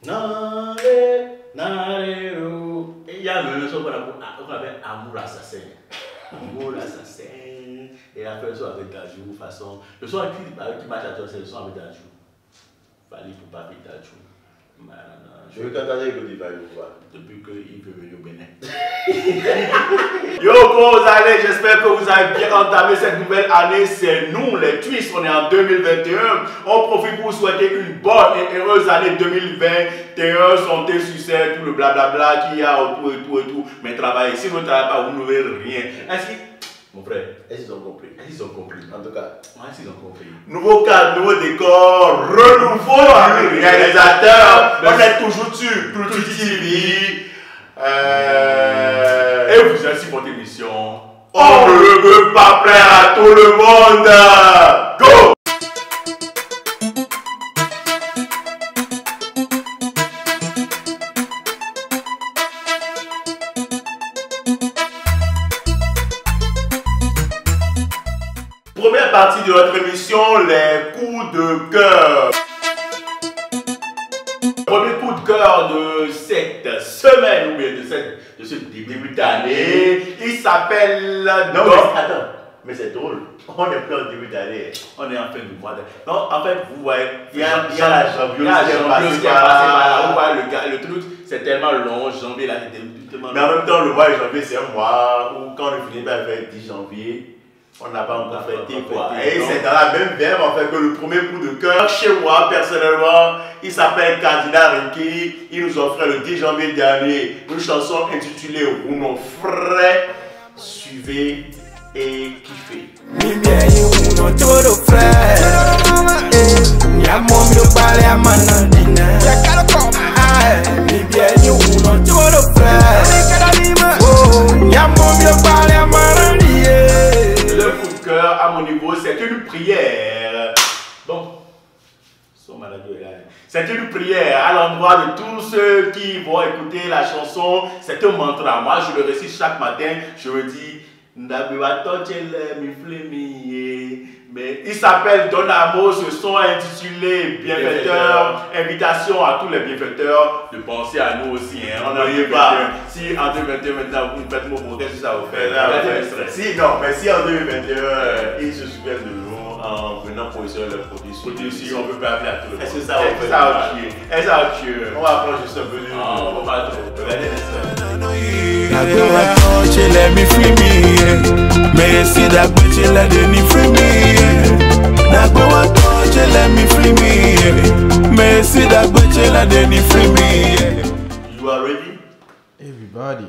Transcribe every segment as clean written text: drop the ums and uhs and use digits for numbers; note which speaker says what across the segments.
Speaker 1: Et il y a le son qu'on appelle Amour Assassin. Amour Assassin. Et après le son avec Dajou, façon. Le son qui marche à toi, c'est le son avec Dajou. Fallait pour pas avec Dajou.
Speaker 2: Je veux qu'entendre que tu vas le voir.
Speaker 1: Depuis qu'il peut venir au Bénin. Yo, comment vous allez? J'espère que vous avez bien entamé cette nouvelle année. C'est nous, les Twists. On est en 2021. On profite pour vous souhaiter une bonne et heureuse année 2021. Santé, succès, tout le blablabla qu'il y a autour et tout et tout. Mais travaillez. Si vous ne travaillez pas, vous n'aurez rien. Est-ce que... Mon frère,
Speaker 2: Est-ce qu'ils ont compris?
Speaker 1: est-ce qu'ils ont compris?
Speaker 2: En tout cas,
Speaker 1: Est-ce qu'ils ont compris?
Speaker 2: nouveau cadre, nouveau décor, renouveau du réalisateur. On est toujours sur Pluti TV.
Speaker 1: Et vous êtes sur votre émission.
Speaker 2: On ne veut pas plaire à tout le monde. Go! Première partie de notre émission, les coups de cœur.
Speaker 1: Premier coup de cœur de cette semaine ou bien de ce début d'année, il s'appelle...
Speaker 2: Non, mais attends, mais c'est drôle. On est plus en début d'année.
Speaker 1: On est en fin de mois. Non, en fait, vous voyez,
Speaker 2: Il y a la janvier
Speaker 1: qui est passé par là. Vous voyez, le truc, c'est tellement long, janvier, là, c'est tellement long.
Speaker 2: Mais en même temps, le mois de janvier, c'est un mois où quand on finit par faire le 10 janvier, on n'a pas encore fêté quoi. Et c'est dans la même verbe en fait que le premier coup de cœur. Chez moi, personnellement, il s'appelle Cardinal Ricky. Il nous offrait le 10 janvier dernier une chanson intitulée Rounon frais. Suivez et kiffez. Le coup de cœur à mon niveau, c'est une prière. Bon, son maladie est là. C'est une prière à l'endroit de tous ceux qui vont écouter la chanson. C'est un mantra. Moi, je le récite chaque matin. Je me dis, mais il s'appelle Don Amo, ce son intitulé Bienfaiteur. Invitation à tous les bienfaiteurs de penser à nous aussi. Hein. On n'arrive pas. Si en 2021 maintenant vous faites mon progrès, qu'est-ce que ça vous fait? Si, non, mais si en 2021 ils se souviennent de nous en venant positionner leurs produits, si on peut pas appeler à tout le monde. Est-ce que ça va tuer? Est-ce que ça va tuer? On va prendre juste un peu de. On va pas trop. Regardez
Speaker 3: let me free me, may see that bitch let me free me. That go let me free me, may see that bitch let me free me.
Speaker 2: You are ready?
Speaker 3: Everybody.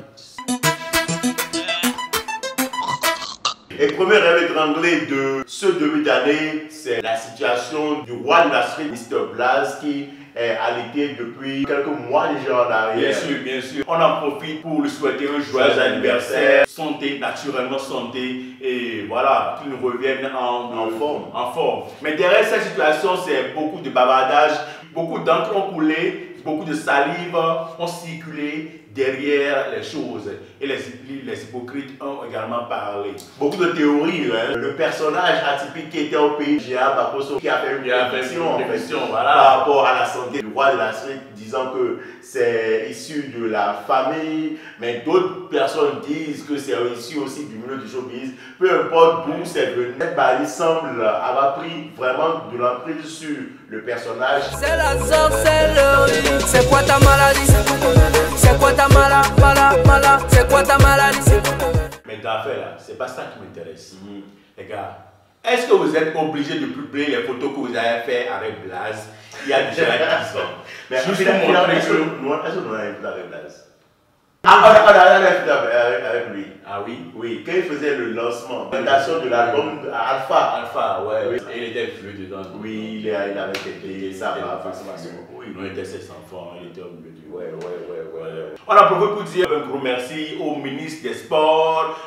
Speaker 2: Et premier rêve étranglé de ce début d'année, c'est la situation du roi de la street, Mr. Blaze, qui est alité depuis quelques mois déjà en arrière.
Speaker 1: Bien sûr, bien sûr. On en profite pour lui souhaiter un joyeux anniversaire, santé, naturellement santé, et voilà, qu'il nous revienne en forme. Mais derrière cette situation, c'est beaucoup de bavardage, beaucoup d'encre ont coulé, beaucoup de salive ont circulé derrière les choses. Et les hypocrites ont également parlé. Beaucoup de théories. Hein. Le personnage atypique qui était au pays, J.A. Bakoso, qui a fait une réflexion voilà, par rapport à la santé du roi de la street, disant que c'est issu de la famille. Mais d'autres personnes disent que c'est issu aussi du milieu du showbiz. Peu importe d'où c'est venu, cette balise semble avoir pris vraiment de l'emprise sur le personnage.
Speaker 4: C'est la sorcellerie. C'est quoi ta maladie? C'est quoi ta maladie? C'est quoi ta maladie?
Speaker 1: Mais t'as fait là, c'est pas ça qui m'intéresse. Les gars, est-ce que vous êtes obligés de publier les photos que vous avez fait avec Blaze il y a déjà 10 ans?
Speaker 2: Mais
Speaker 1: juste
Speaker 2: est-ce
Speaker 1: pour montrer
Speaker 2: que
Speaker 1: que...
Speaker 2: nous avons un peu avec Blaze? Ah, on a avec lui.
Speaker 1: Ah oui?
Speaker 2: Oui, quand il faisait le lancement, la présentation de l'album Alpha.
Speaker 1: Alpha, ouais.
Speaker 2: Oui.
Speaker 1: Et il était influé dedans.
Speaker 2: Oui, il avait été ça par
Speaker 1: formation. Oui, il était ses enfants, il était au milieu du...
Speaker 2: Ouais.
Speaker 1: On a profité pour dire un gros merci au ministre des Sports,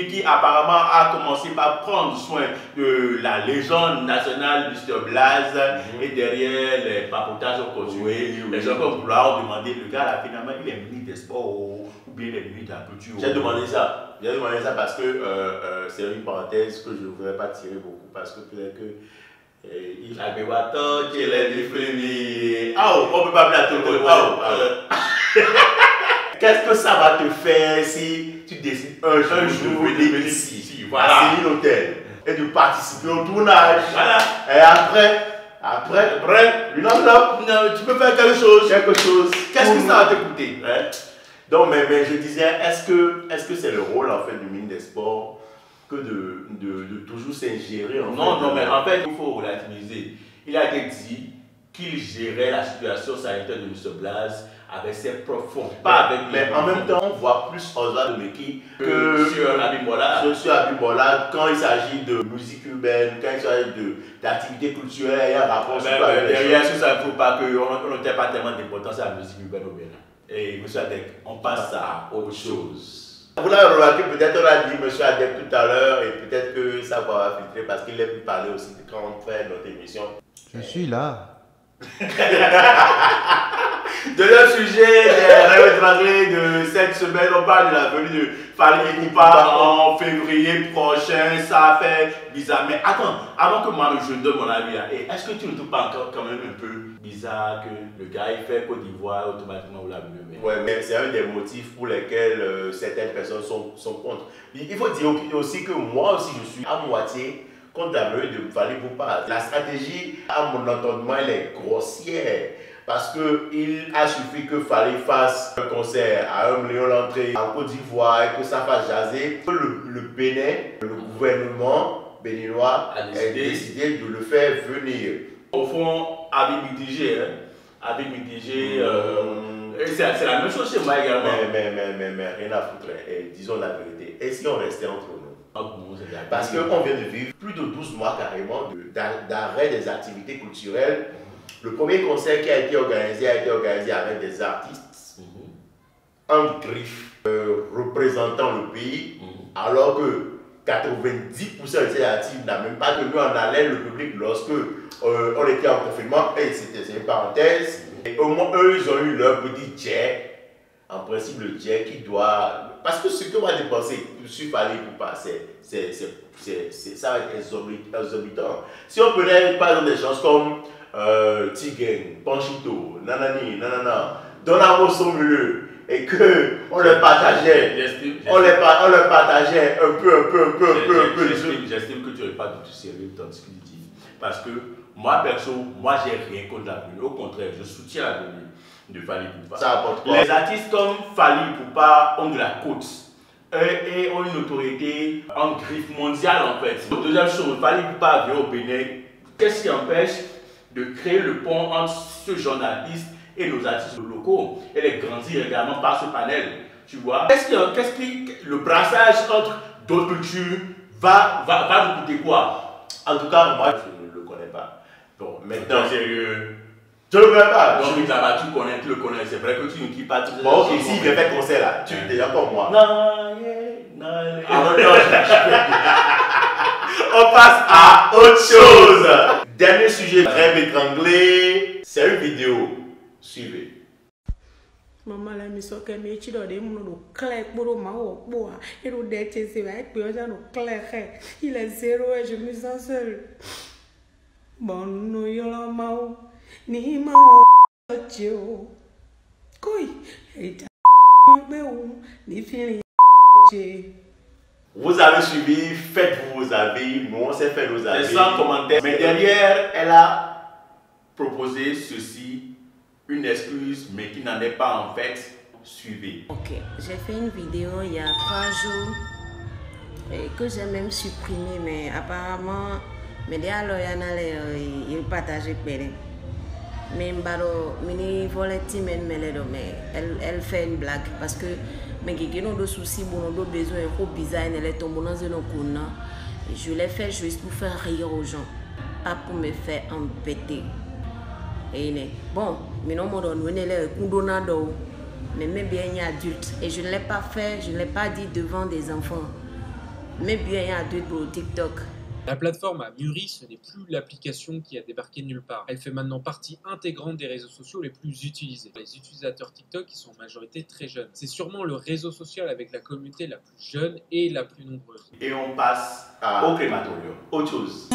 Speaker 1: qui apparemment a commencé par prendre soin de la légende nationale Mr. Blaze. Et derrière les papotages ont continué. Les gens comme Gloire ont demandé, le gars là finalement il est ministre des Sports ou bien il est ministre de la Culture.
Speaker 2: J'ai demandé ça parce que c'est une parenthèse que je ne voudrais pas tirer beaucoup parce que peut-être que Il a bewato, tu l'as dit, Frémy. Ah, on peut pas appeler à tout le monde. Qu'est-ce que ça va te faire si tu décides un jour de venir ici, à Céline Hôtel, et de participer au tournage? Voilà. Et après, une enveloppe. Non, tu peux faire quelque chose. Qu'est-ce que ça va te coûter? Donc, mais je disais, est-ce que c'est le rôle en fait du ministre des Sports que de toujours s'ingérer?
Speaker 1: Non, mais en fait, il faut relativiser. Il a été dit qu'il gérait la situation sanitaire de M. Blaise avec ses propres fonds, pas avec
Speaker 2: mais en même temps, on voit plus Oswald Meki que
Speaker 1: sur Abimbola.
Speaker 2: Sur Abimbola, quand il s'agit de musique urbaine, quand il s'agit d'activités culturelles, il y a un rapport sur
Speaker 1: derrière ça, il ne faut pas qu'on n'ait pas tellement d'importance à la musique urbaine au Bénin. Et M. Adek, on passe à autre chose.
Speaker 2: Vous l'avez remarqué, peut-être on a dit M. Adek tout à l'heure, et peut-être que ça va filtrer parce qu'il aime parler aussi quand on fait notre émission.
Speaker 5: Je suis là.
Speaker 2: De notre sujet, de cette semaine, on parle de la venue de Fally Ipupa en février prochain. Ça fait bizarre. Mais attends, avant que moi je donne mon avis, est-ce que tu ne trouves pas encore quand même un peu bizarre que le gars il fait Côte d'Ivoire automatiquement ou la venue? Ouais, mais c'est un des motifs pour lesquels certaines personnes sont contre. Il faut dire aussi que moi aussi je suis à moitié contre la venue de Fally Ipupa. La stratégie, à mon entendement, elle est grossière. Parce qu'il a suffi que Fally fasse un concert à 1 million d'entrées en Côte d'Ivoire et que ça fasse jaser. Le Bénin, le gouvernement béninois a décidé de le faire venir.
Speaker 1: Au fond, avis mitigé. C'est la même chose chez moi également.
Speaker 2: Mais rien à foutre. Disons la vérité. Et si on restait entre nous? Parce qu'on vient de vivre plus de 12 mois carrément d'arrêt des activités culturelles. Le premier concert qui a été organisé avec des artistes en griffe représentant le pays, alors que 90% de ces artistes n'ont même pas tenu en haleine le public lorsque on était en confinement. Et c'était une parenthèse. Et au moins, eux, ils ont eu leur petit jet. En principe, le jet qui doit... Parce que ce que va dépenser sur Fally Ipupa, ça va être exorbitant. Si on prenait par exemple des choses comme Tigeng, Panchito, Nanani, Nanana, Donamo Somuleux, et que on leur partageait, on leur partageait un peu.
Speaker 1: J'estime que tu n'es pas du tout sérieux dans ce qu'il dit. Parce que moi, perso, j'ai rien contre la venue. Au contraire, je soutiens la venue de Fally Ipupa.
Speaker 2: Ça apporte quoi?
Speaker 1: Les artistes comme Fally Ipupa ont de la côte et ont une notoriété en griffe mondiale en fait. Deuxième chose, Fally Ipupa vient au Bénin. Qu'est-ce qui empêche de créer le pont entre ce genre d'artistes et nos artistes locaux et les grandir également par ce panel? Tu vois? Qu'est-ce qui le brassage entre d'autres cultures va nous coûter quoi?
Speaker 2: En tout cas, moi je ne le connais pas. Bon, maintenant,
Speaker 1: sérieux.
Speaker 2: Je ne le connais pas.
Speaker 1: Donc là-bas, tu le connais, c'est vrai que tu ne quittes pas tout ça.
Speaker 2: Bon, ok, s'il vient faire concert là, tu es déjà comme moi. On passe à autre chose. Dernier sujet, rêve étranglé, c'est une vidéo. Suivez.
Speaker 6: Maman la mission que me chi do de mu no clair pour ma o boa et le dete c'est vrai que on no clair il est zéro et je me sens seul. Bon no yo la mau ni mau tio. Koi et be ou ni fini.
Speaker 2: Vous avez suivi, faites-vous vos avis, nous on s'est fait nos avis.
Speaker 1: Sans commentaire.
Speaker 2: Mais derrière, elle a
Speaker 1: proposé ceci, une excuse, mais qui n'en est pas en fait. Suivez.
Speaker 7: Ok, j'ai fait une vidéo il y a 3 jours et que j'ai même supprimé, mais apparemment, mais alors il partageait bien. Mais elle fait une blague parce que mais qui ont des soucis, des besoins, trop bizarres, elle est tombée dans un océan. Je l'ai fait juste pour faire rire aux gens, pas pour me faire embêter. Et bon, mais non, mais même bien il y a adulte et je ne l'ai pas fait, je ne l'ai pas dit devant des enfants. Mais bien il y a adulte pour TikTok.
Speaker 8: La plateforme a mûri, ce n'est plus l'application qui a débarqué nulle part. Elle fait maintenant partie intégrante des réseaux sociaux les plus utilisés. Les utilisateurs TikTok qui sont en majorité très jeunes. C'est sûrement le réseau social avec la communauté la plus jeune et la plus nombreuse.
Speaker 2: Et on passe au crématorium. Autre chose.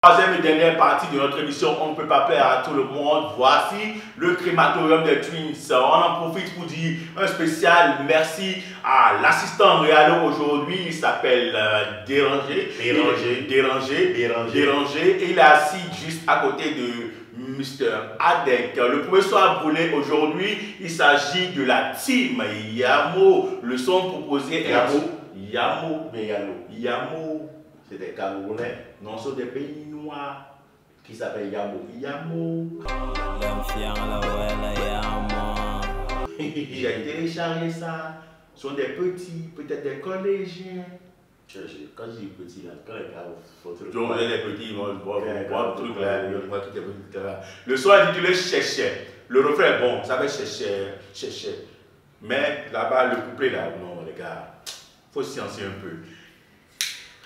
Speaker 1: Troisième et dernière partie de notre émission, on ne peut pas plaire à tout le monde. Voici le crématorium des Twins. On en profite pour dire un spécial merci à l'assistant réalo aujourd'hui. Il s'appelle Déranger. Et il est assis juste à côté de Mr. Adek. Le premier son à brûler aujourd'hui, il s'agit de la team Yamo. Le son proposé est Yamo.
Speaker 2: C'est des Camerounais.
Speaker 1: Non, ce sont des pays noirs qui s'appellent Yamo. J'ai téléchargé ça. Ce sont des petits, peut-être des collégiens.
Speaker 2: Quand je dis petit, quand les gars font
Speaker 1: des petits, ils vont voir le truc là. Le son est intitulé Chercher. Le refrain est bon, ça fait chercher. Mais là-bas, le couplet là, non les gars, faut sciencer un peu.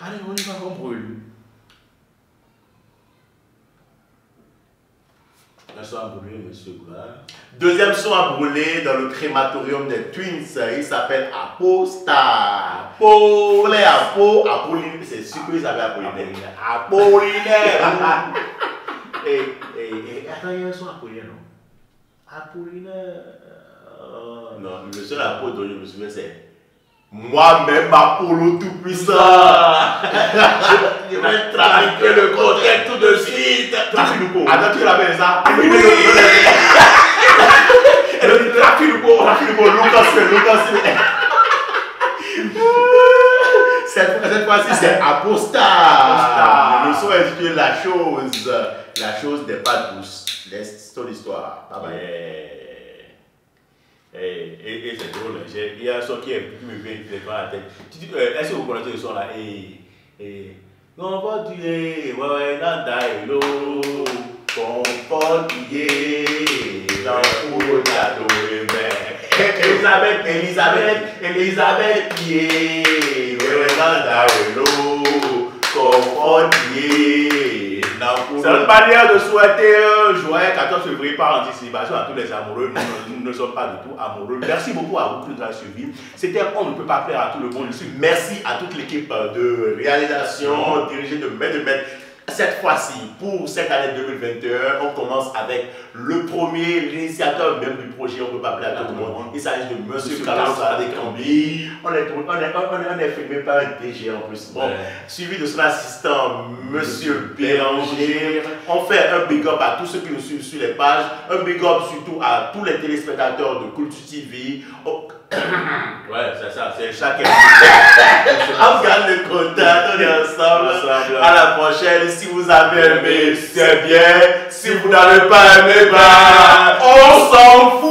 Speaker 1: Allez, on y va, on brûle. Un son à brûler, monsieur Goulard.
Speaker 2: Deuxième son à brûler dans le crématorium des Twins, il s'appelle Apostar. Apollinaire, c'est sûr qu'il s'appelle Apollinaire.
Speaker 1: Apollinaire. Et attends, il y a un son Apollinaire, non? Apollinaire.
Speaker 2: Non, le seul Apo dont je me souviens, c'est moi-même Apollo tout-puissant. Je vais traquer le contexte tout de suite.
Speaker 1: Attends, tu l'avais ça?
Speaker 2: Oui.
Speaker 1: Elle dit Trafilupo, Lucas.
Speaker 2: Cette fois-ci, c'est Apostar. Le son est intitulé La chose n'est pas douce. Laisse ton histoire. Bye bye.
Speaker 1: Et c'est drôle, il y a un son qui me vient directement à la tête. Est-ce que vous connaissez le son là? Non, pas tuer, ouais, nada, hello, comportier, l'enfour d'adoré, Elisabeth, pied, ouais, nada, hello, comportier. C'est une manière de souhaiter un joyeux 14 février par anticipation à tous les amoureux. Nous ne sommes pas du tout amoureux. Merci beaucoup à vous qui nous avez suivis. C'était On ne peut pas plaire à tout le monde.
Speaker 2: Merci à toute l'équipe de réalisation dirigée de Maître. Cette fois-ci, pour cette année 2021, on commence avec l'initiateur même du projet On ne peut pas plaire à tout le monde. Il s'agit de Monsieur Carlos Adékambi. On est filmé par un DG en plus. Bon, suivi de son assistant, Monsieur Béranger. On fait un big up à tous ceux qui nous suivent sur les pages. Un big up surtout à tous les téléspectateurs de Culture TV.
Speaker 1: Ouais, c'est ça, c'est chacun.
Speaker 2: On garde le contact, on est ensemble. À la prochaine. Si vous avez aimé, c'est bien. Si vous n'avez pas aimé, on s'en fout.